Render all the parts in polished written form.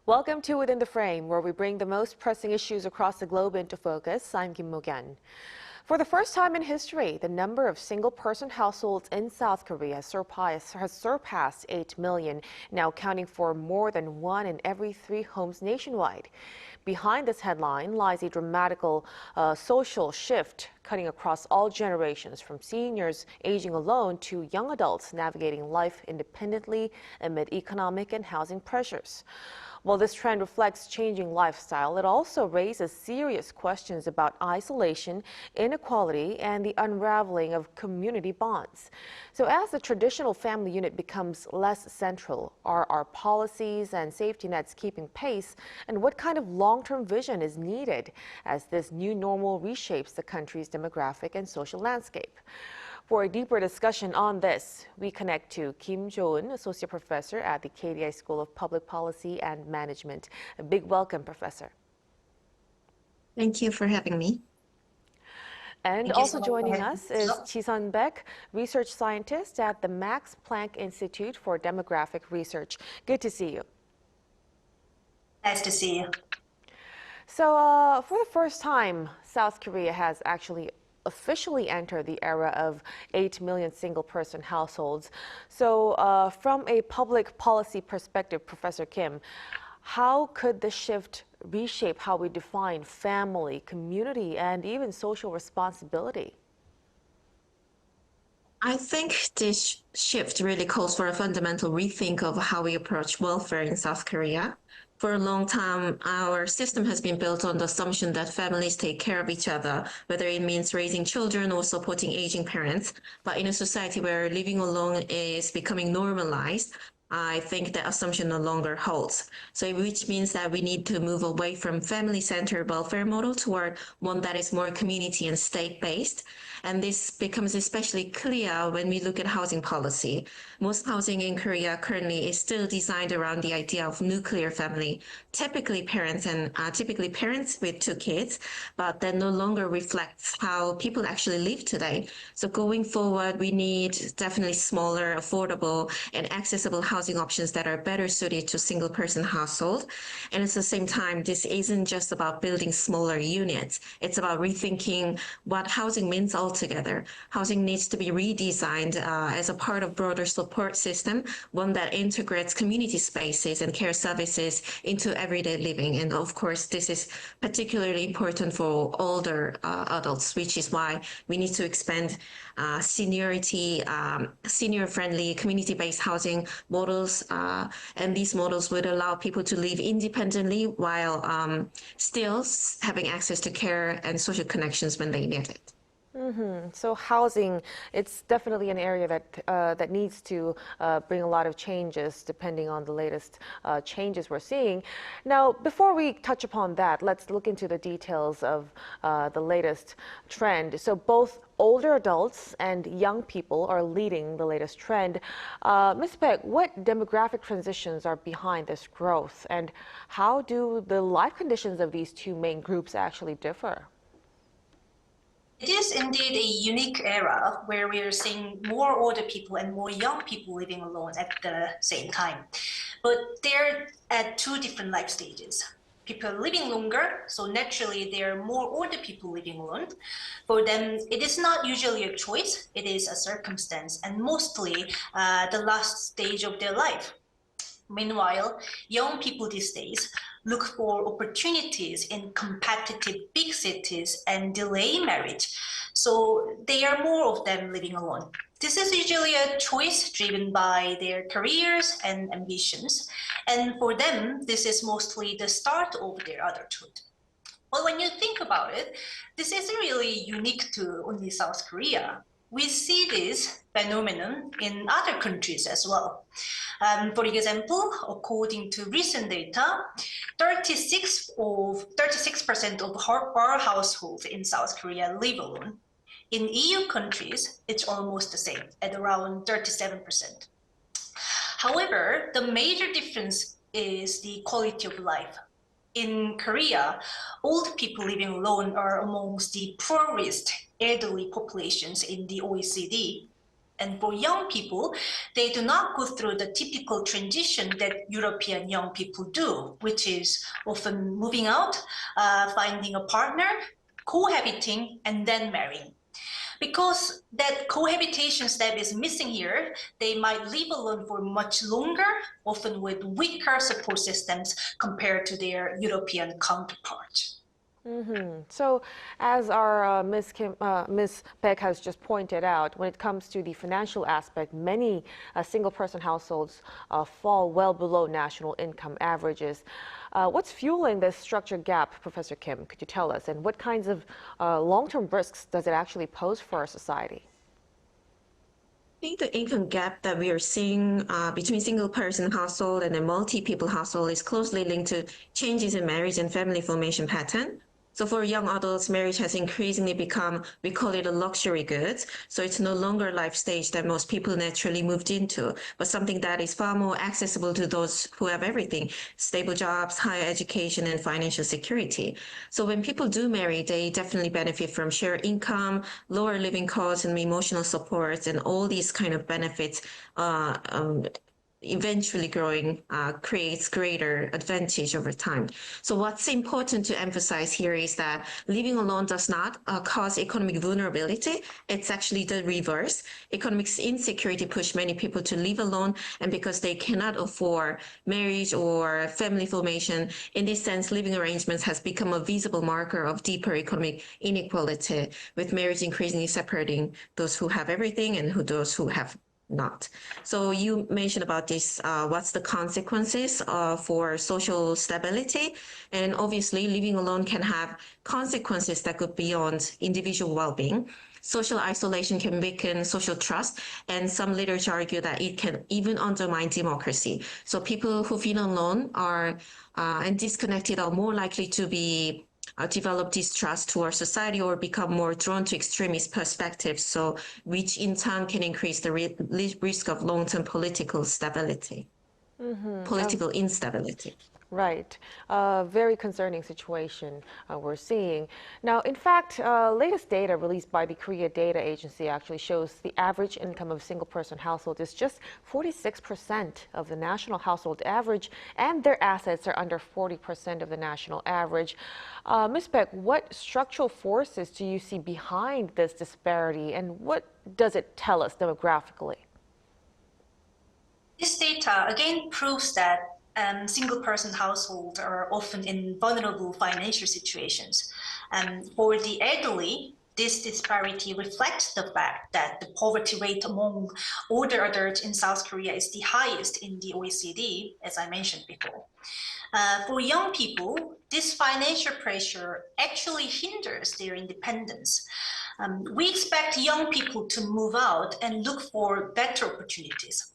Welcome to Within the Frame, where we bring the most pressing issues across the globe into focus. I'm Kim Mok-yeon. For the first time in history, the number of single-person households in South Korea has surpassed 8 million, now accounting for more than 1 in every 3 homes nationwide. Behind this headline lies a dramatical social shift cutting across all generations, from seniors aging alone to young adults navigating life independently amid economic and housing pressures. While this trend reflects changing lifestyle, it also raises serious questions about isolation, inequality, and the unraveling of community bonds. So as the traditional family unit becomes less central, are our policies and safety nets keeping pace? And what kind of long-term vision is needed as this new normal reshapes the country's demographic and social landscape? For a deeper discussion on this, we connect to Kim Mok-yeon, Associate Professor at the KDI School of Public Policy and Management. A big welcome, Professor. Thank you for having me. And also joining us is Chi-sun Baek, Research Scientist at the Max Planck Institute for Demographic Research. Good to see you. Nice to see you. So for the first time, South Korea has actually officially entered the era of 8 million single-person households. So from a public policy perspective, Professor Kim, how could the shift reshape how we define family, community, and even social responsibility? I think this shift really calls for a fundamental rethink of how we approach welfare in South Korea. For a long time, our system has been built on the assumption that families take care of each other, whether it means raising children or supporting aging parents. But in a society where living alone is becoming normalized, I think that assumption no longer holds. So which means that we need to move away from family-centered welfare model toward one that is more community and state-based. And this becomes especially clear when we look at housing policy. Most housing in Korea currently is still designed around the idea of nuclear family, typically parents with 2 kids, but that no longer reflects how people actually live today. So going forward, we need definitely smaller, affordable, and accessible housing options that are better suited to single-person household. And at the same time, this isn't just about building smaller units. It's about rethinking what housing means altogether. Housing needs to be redesigned as a part of broader support system, one that integrates community spaces and care services into everyday living. And of course, this is particularly important for older adults, which is why we need to expand senior-friendly, community-based housing models. And these models would allow people to live independently while still having access to care and social connections when they need it. So housing, it's definitely an area that needs to bring a lot of changes depending on the latest changes we're seeing. Now, before we touch upon that, let's look into the details of the latest trend. So both older adults and young people are leading the latest trend. Ms. Baek, what demographic transitions are behind this growth, and how do the life conditions of these 2 main groups actually differ? It is indeed a unique era where we are seeing more older people and more young people living alone at the same time. But they're at 2 different life stages. People are living longer, so naturally there are more older people living alone. For them, it is not usually a choice, it is a circumstance, and mostly the last stage of their life. Meanwhile, young people these days look for opportunities in competitive big cities and delay marriage. So there are more of them living alone. This is usually a choice driven by their careers and ambitions. And for them, this is mostly the start of their adulthood. Well, when you think about it, this isn't really unique to only South Korea. We see this phenomenon in other countries as well. For example, according to recent data, 36% of our households in South Korea live alone. In EU countries, it's almost the same, at around 37%. However, the major difference is the quality of life. In Korea, old people living alone are amongst the poorest elderly populations in the OECD. And for young people, they do not go through the typical transition that European young people do, which is often moving out, finding a partner, cohabiting, and then marrying. Because that cohabitation step is missing here, they might live alone for much longer, often with weaker support systems compared to their European counterparts. So, as our Ms. Beck has just pointed out, when it comes to the financial aspect, many single-person households fall well below national income averages. What's fueling this structure gap, Professor Kim? Could you tell us? And what kinds of long-term risks does it actually pose for our society? I think the income gap that we are seeing between single-person household and a multi-people household is closely linked to changes in marriage and family formation pattern. So for young adults, marriage has increasingly become, we call it a luxury good. So it's no longer a life stage that most people naturally moved into, but something that is far more accessible to those who have everything: stable jobs, higher education, and financial security. So when people do marry, they definitely benefit from shared income, lower living costs, and emotional supports, and all these kind of benefits eventually growing creates greater advantage over time. So what's important to emphasize here is that living alone does not cause economic vulnerability. It's actually the reverse. Economic insecurity push many people to live alone, and because they cannot afford marriage or family formation, in this sense, living arrangements has become a visible marker of deeper economic inequality, with marriage increasingly separating those who have everything and those who have not. So you mentioned about this, what's the consequences for social stability? And obviously living alone can have consequences that go beyond individual well-being. Social isolation can weaken social trust, and some literature argue that it can even undermine democracy. So people who feel alone and disconnected are more likely to be develop distrust towards society or become more drawn to extremist perspectives, so which in turn can increase the risk of long-term political instability. Right. Very concerning situation we're seeing. Now, in fact, latest data released by the Korea Data Agency actually shows the average income of single-person household is just 46% of the national household average, and their assets are under 40% of the national average. Ms. Beck, what structural forces do you see behind this disparity, and what does it tell us demographically? This data again proves that single-person households are often in vulnerable financial situations. For the elderly, this disparity reflects the fact that the poverty rate among older adults in South Korea is the highest in the OECD, as I mentioned before. For young people, this financial pressure actually hinders their independence. We expect young people to move out and look for better opportunities.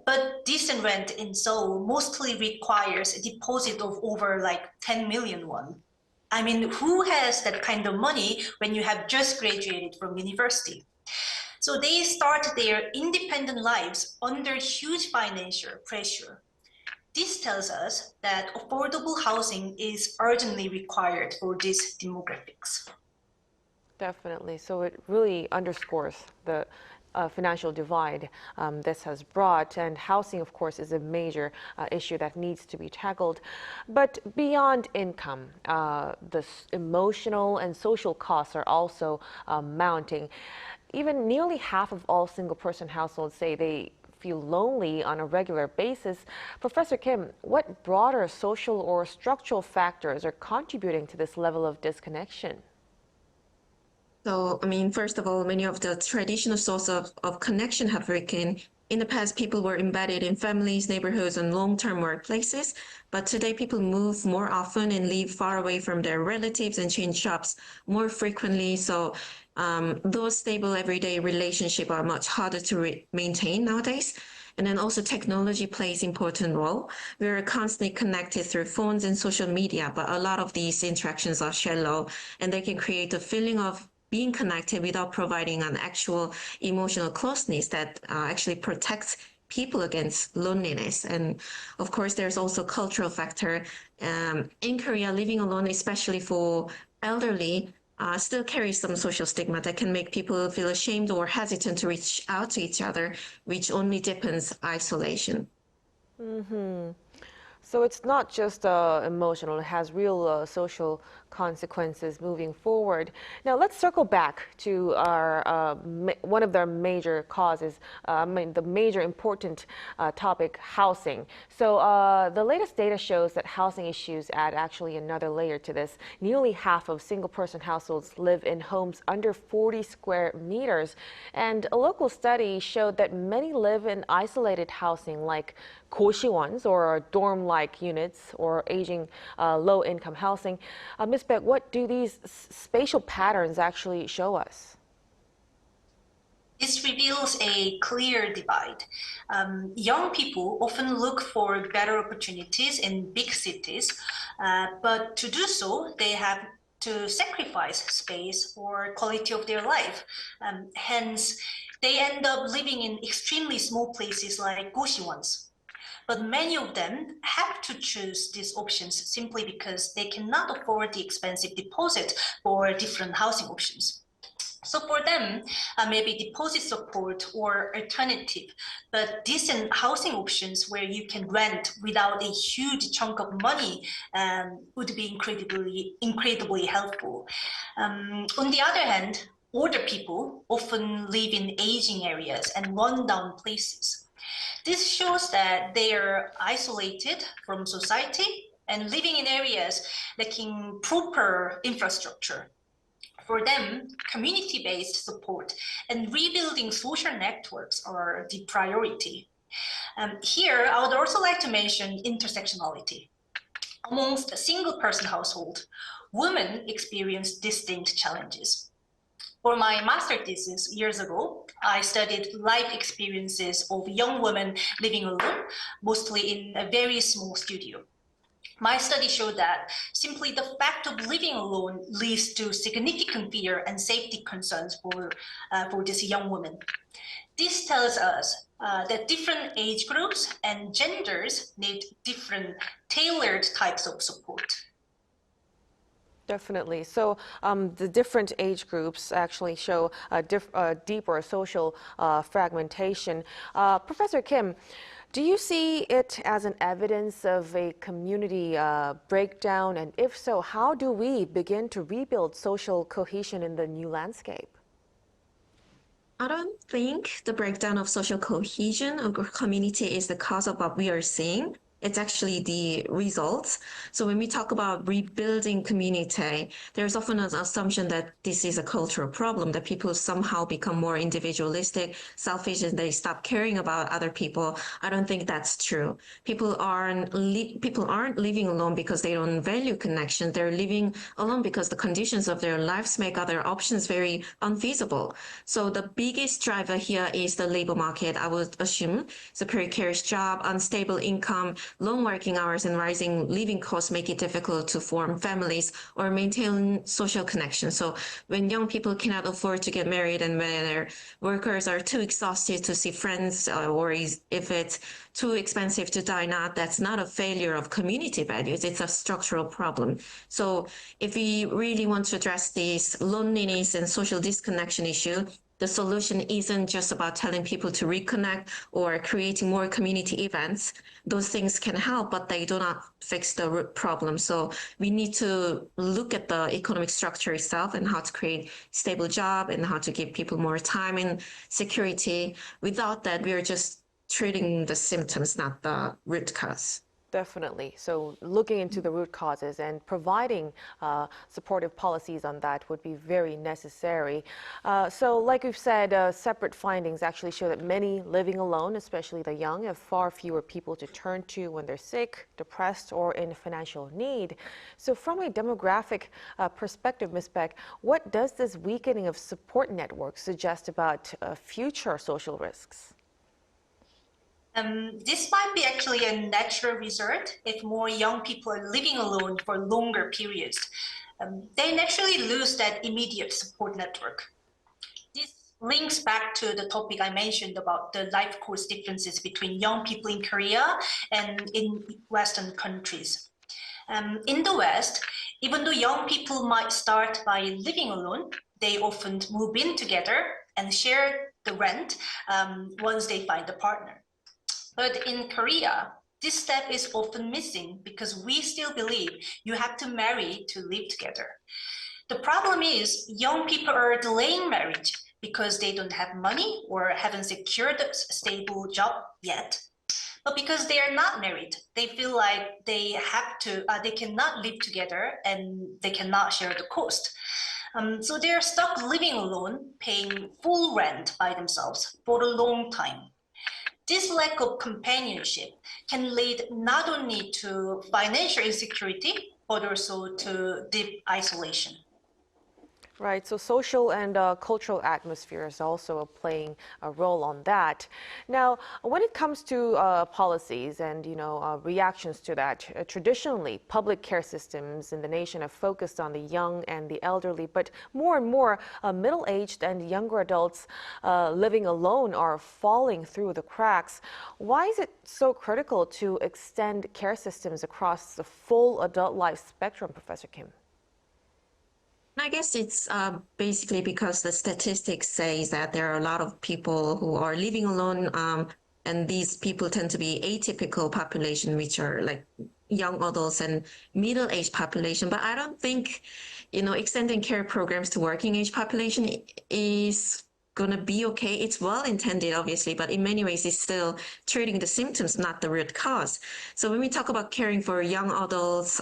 But decent rent in Seoul mostly requires a deposit of over like 10 million won. I mean, who has that kind of money when you have just graduated from university? So they start their independent lives under huge financial pressure. This tells us that affordable housing is urgently required for these demographics. Definitely. So it really underscores the financial divide this has brought. And housing, of course, is a major issue that needs to be tackled. But beyond income, the emotional and social costs are also mounting. Even nearly half of all single-person households say they feel lonely on a regular basis. Professor Kim, what broader social or structural factors are contributing to this level of disconnection? So, I mean, first of all, many of the traditional sources of connection have weakened. In the past, people were embedded in families, neighborhoods, and long-term workplaces. But today, people move more often and live far away from their relatives and change jobs more frequently. So those stable everyday relationships are much harder to maintain nowadays. And then also technology plays an important role. We are constantly connected through phones and social media, but a lot of these interactions are shallow, and they can create a feeling of being connected without providing an actual emotional closeness that actually protects people against loneliness. And of course, there's also cultural factor. In Korea, living alone, especially for elderly, still carries some social stigma that can make people feel ashamed or hesitant to reach out to each other, which only deepens isolation. So it's not just emotional, it has real social consequences moving forward. Now let's circle back to our one of their major causes, the major important topic, housing. So the latest data shows that housing issues add actually another layer to this. Nearly half of single-person households live in homes under 40 square meters, and a local study showed that many live in isolated housing like 고시원s or dorm-like units or aging low-income housing. Ms. Beck, what do these spatial patterns actually show us? This reveals a clear divide. Young people often look for better opportunities in big cities, but to do so, they have to sacrifice space or quality of their life. Hence, they end up living in extremely small places like 고시원s. But many of them have to choose these options simply because they cannot afford the expensive deposit for different housing options. So for them, maybe deposit support or alternative, but decent housing options where you can rent without a huge chunk of money would be incredibly helpful. On the other hand, older people often live in aging areas and run-down places. This shows that they are isolated from society and living in areas lacking proper infrastructure. For them, community-based support and rebuilding social networks are the priority. Here, I would also like to mention intersectionality. Amongst a single-person household, women experience distinct challenges. For my master thesis years ago, I studied life experiences of young women living alone, mostly in a very small studio. My study showed that simply the fact of living alone leads to significant fear and safety concerns for these young women. This tells us that different age groups and genders need different tailored types of support. Definitely. So the different age groups actually show a deeper social fragmentation. Professor Kim, do you see it as an evidence of a community breakdown? And if so, how do we begin to rebuild social cohesion in the new landscape? I don't think the breakdown of social cohesion or community is the cause of what we are seeing. It's actually the results. So when we talk about rebuilding community, there's often an assumption that this is a cultural problem, that people somehow become more individualistic, selfish, and they stop caring about other people. I don't think that's true. People aren't living alone because they don't value connection. They're living alone because the conditions of their lives make other options very unfeasible. So the biggest driver here is the labor market, I would assume. It's a precarious job, unstable income, long working hours and rising living costs make it difficult to form families or maintain social connections. So when young people cannot afford to get married and when their workers are too exhausted to see friends, or if it's too expensive to dine out, that's not a failure of community values, it's a structural problem. So if we really want to address this loneliness and social disconnection issue, the solution isn't just about telling people to reconnect or creating more community events. Those things can help, but they do not fix the root problem. So we need to look at the economic structure itself and how to create stable job and how to give people more time and security. Without that, we are just treating the symptoms, not the root cause. Definitely. So looking into the root causes and providing supportive policies on that would be very necessary. So like we've said, separate findings actually show that many living alone, especially the young, have far fewer people to turn to when they're sick, depressed, or in financial need. So from a demographic perspective, Ms. Beck, what does this weakening of support networks suggest about future social risks? This might be actually a natural result if more young people are living alone for longer periods. They naturally lose that immediate support network. This links back to the topic I mentioned about the life course differences between young people in Korea and in Western countries. In the West, Even though young people might start by living alone, they often move in together and share the rent once they find a partner. But in Korea, this step is often missing because we still believe you have to marry to live together. The problem is young people are delaying marriage because they don't have money or haven't secured a stable job yet. But because they are not married, they feel like they cannot live together and they cannot share the cost. So they're stuck living alone, paying full rent by themselves for a long time. This lack of companionship can lead not only to financial insecurity, but also to deep isolation. Right, so social and cultural atmosphere is also playing a role on that. Now, when it comes to policies and reactions to that, traditionally public care systems in the nation have focused on the young and the elderly, but more and more middle-aged and younger adults living alone are falling through the cracks. Why is it so critical to extend care systems across the full adult life spectrum, Professor Kim? I guess it's basically because the statistics says that there are a lot of people who are living alone, and these people tend to be atypical population, which are like young adults and middle-aged population. But I don't think, extending care programs to working age population is going to be okay. It's well intended, obviously, but in many ways it's still treating the symptoms, not the root cause. So when we talk about caring for young adults,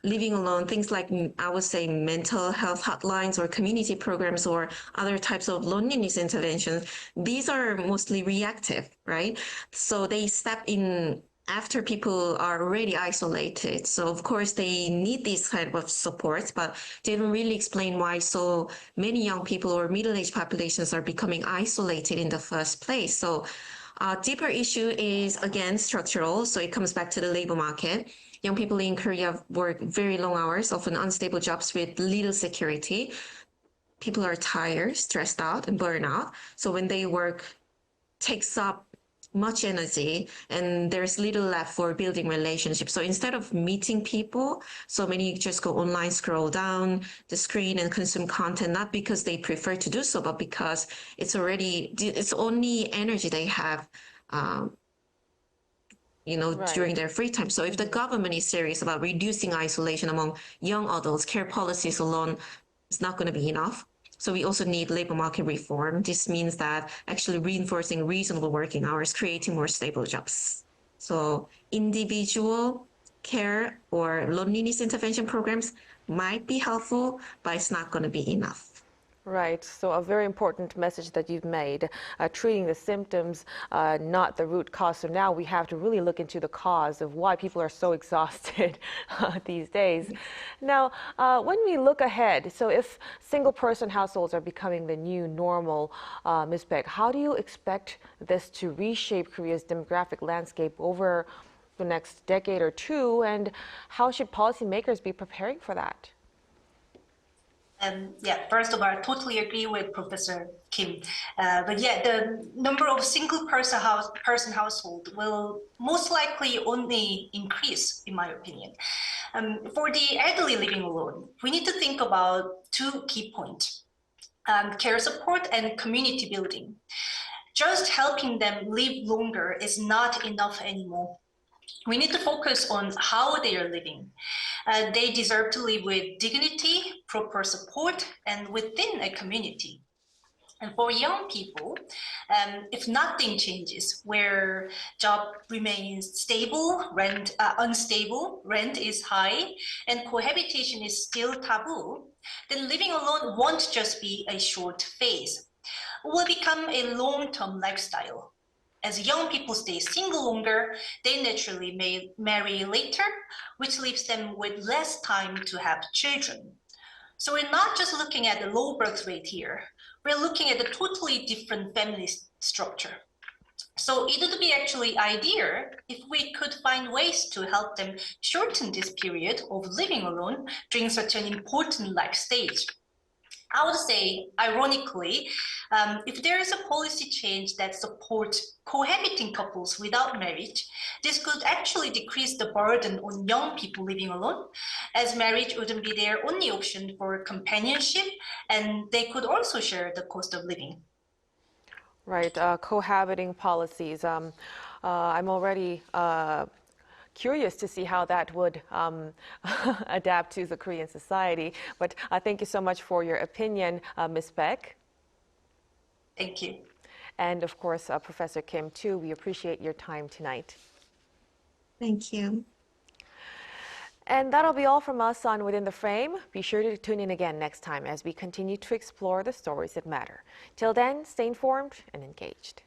living alone, things like, I would say, mental health hotlines or community programs or other types of loneliness interventions, these are mostly reactive, right? So they step in after people are already isolated. So of course they need these kind of supports, but they don't really explain why so many young people or middle-aged populations are becoming isolated in the first place. So a deeper issue is, again, structural. So it comes back to the labor market. Young people in Korea work very long hours, often unstable jobs with little security. People are tired, stressed out, and burned out. So when they work, takes up much energy and there's little left for building relationships. So instead of meeting people, so many just go online, scroll down the screen and consume content, not because they prefer to do so, but because it's only energy they have, during their free time. So if the government is serious about reducing isolation among young adults, care policies alone is not going to be enough. So we also need labor market reform. This means that actually reinforcing reasonable working hours, creating more stable jobs. So individual care or loneliness intervention programs might be helpful, but it's not going to be enough. Right, so a very important message that you've made, treating the symptoms, not the root cause. So now we have to really look into the cause of why people are so exhausted these days. Now, when we look ahead, so if single-person households are becoming the new normal, Ms. Baek, how do you expect this to reshape Korea's demographic landscape over the next decade or two, and how should policymakers be preparing for that? First of all, I totally agree with Professor Kim. The number of single-person household will most likely only increase, in my opinion. For the elderly living alone, we need to think about two key points: care support and community building. Just helping them live longer is not enough anymore. We need to focus on how they are living. They deserve to live with dignity, proper support, and within a community. And for young people, if nothing changes, where job remains stable, unstable, rent is high, and cohabitation is still taboo, then living alone won't just be a short phase. It will become a long-term lifestyle. As young people stay single longer, they naturally may marry later, which leaves them with less time to have children. So we're not just looking at the low birth rate here, we're looking at a totally different family structure. So it would be actually ideal if we could find ways to help them shorten this period of living alone during such an important life stage. I would say, ironically, if there is a policy change that supports cohabiting couples without marriage, this could actually decrease the burden on young people living alone, as marriage wouldn't be their only option for companionship, and they could also share the cost of living. Right, cohabiting policies. I'm already curious to see how that would adapt to the Korean society. But thank you so much for your opinion, Ms. Beck. Thank you. And of course, Professor Kim, too. We appreciate your time tonight. Thank you. And that'll be all from us on Within the Frame. Be sure to tune in again next time as we continue to explore the stories that matter. Till then, stay informed and engaged.